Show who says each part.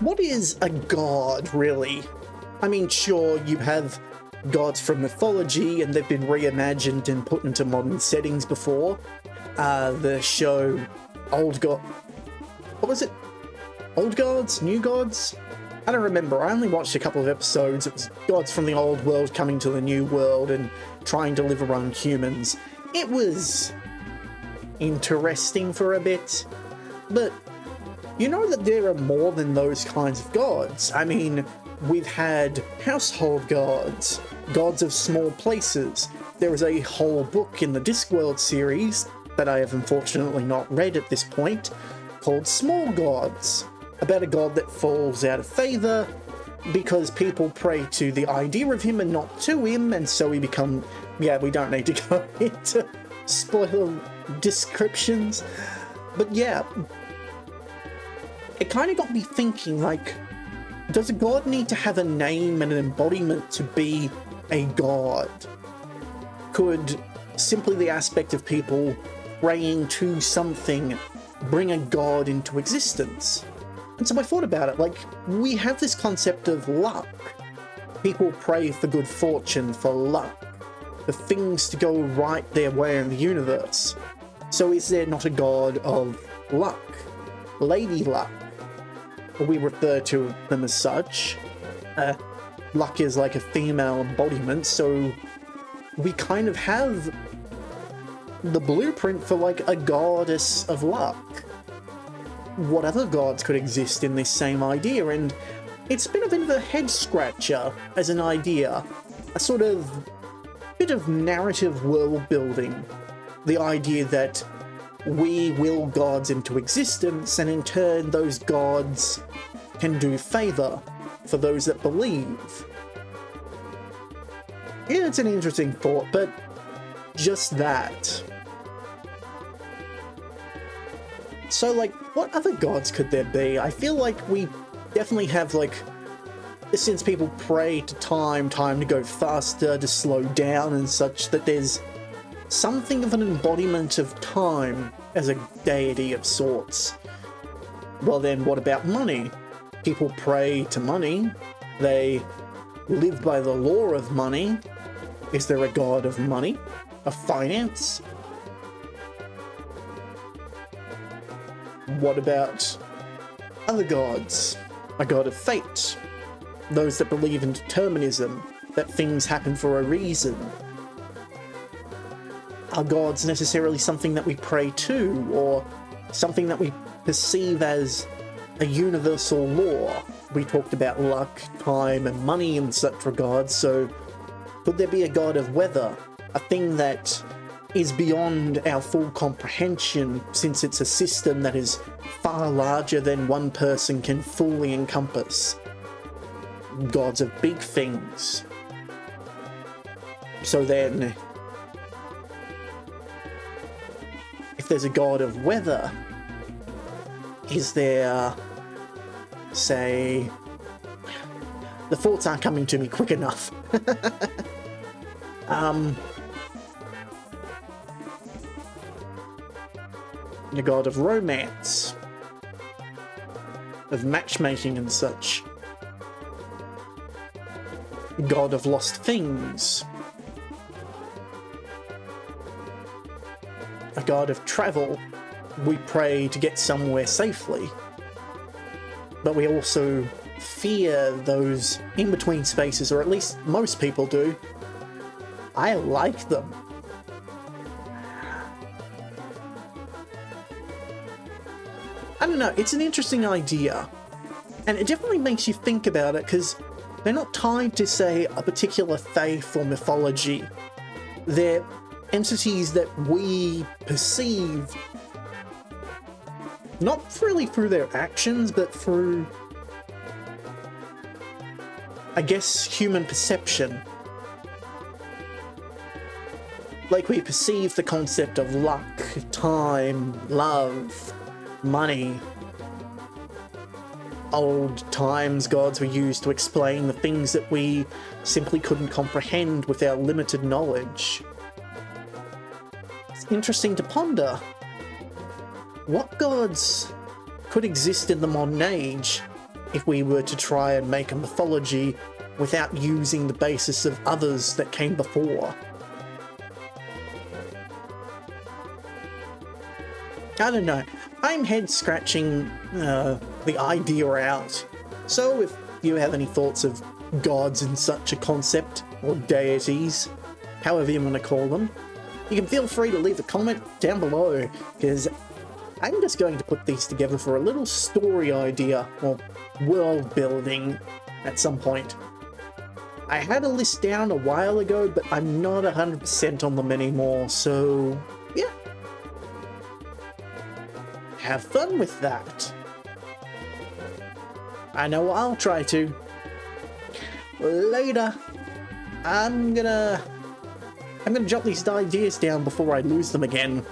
Speaker 1: What is a god, really? I mean, sure, you have gods from mythology, and they've been reimagined and put into modern settings before. The show Old God... What was it? Old Gods? New Gods? I don't remember. I only watched a couple of episodes. It was gods from the old world coming to the new world and trying to live among humans. It was interesting for a bit, but you know that there are more than those kinds of gods. I mean, we've had household gods, gods of small places. There is a whole book in the Discworld series that I have unfortunately not read at this point, called Small Gods, about a god that falls out of favour because people pray to the idea of him and not to him, and so he become... Yeah, we don't need to go into spoiler descriptions, but yeah, it kind of got me thinking, like, does a god need to have a name and an embodiment to be a god? Could simply the aspect of people praying to something bring a god into existence? And so I thought about it, like, we have this concept of luck. People pray for good fortune, for luck, for things to go right their way in the universe. So is there not a god of luck? Lady Luck. We refer to them as such. Luck is like a female embodiment, so we kind of have the blueprint for like a goddess of luck. What other gods could exist in this same idea? And it's been a bit of a head scratcher as an idea, a sort of bit of narrative world building. The idea that we will gods into existence, and in turn those gods can do favour for those that believe. Yeah, it's an interesting thought, but just that. So, like, what other gods could there be? I feel like we definitely have, like, since people pray to time to go faster, to slow down and such, that there's something of an embodiment of time as a deity of sorts. Well then, what about money? People pray to money. They live by the law of money. Is there a god of money? Of finance? What about other gods? A god of fate? Those that believe in determinism, that things happen for a reason. Are gods necessarily something that we pray to, or something that we perceive as a universal law? We talked about luck, time, and money in such regards, so could there be a god of weather? A thing that is beyond our full comprehension, since it's a system that is far larger than one person can fully encompass. Gods of big things. So then, if there's a god of weather, is there, say... The thoughts aren't coming to me quick enough. The god of romance, of matchmaking and such. God of lost things. A god of travel. We pray to get somewhere safely, but we also fear those in-between spaces, or at least most people do. I like them. I don't know, it's an interesting idea, and it definitely makes you think about it, because they're not tied to, say, a particular faith or mythology. They're entities that we perceive, not really through their actions, but through, I guess, human perception. Like, we perceive the concept of luck, time, love, money. Old times gods were used to explain the things that we simply couldn't comprehend with our limited knowledge. It's interesting to ponder. What gods could exist in the modern age if we were to try and make a mythology without using the basis of others that came before. I don't know. I'm head scratching the idea out. So if you have any thoughts of gods in such a concept, or deities, however you want to call them, you can feel free to leave a comment down below, because I'm just going to put these together for a little story idea, or world building, at some point. I had a list down a while ago, but I'm not 100% on them anymore, so yeah. Have fun with that. I know I'll try to. Later. I'm gonna jot these ideas down before I lose them again.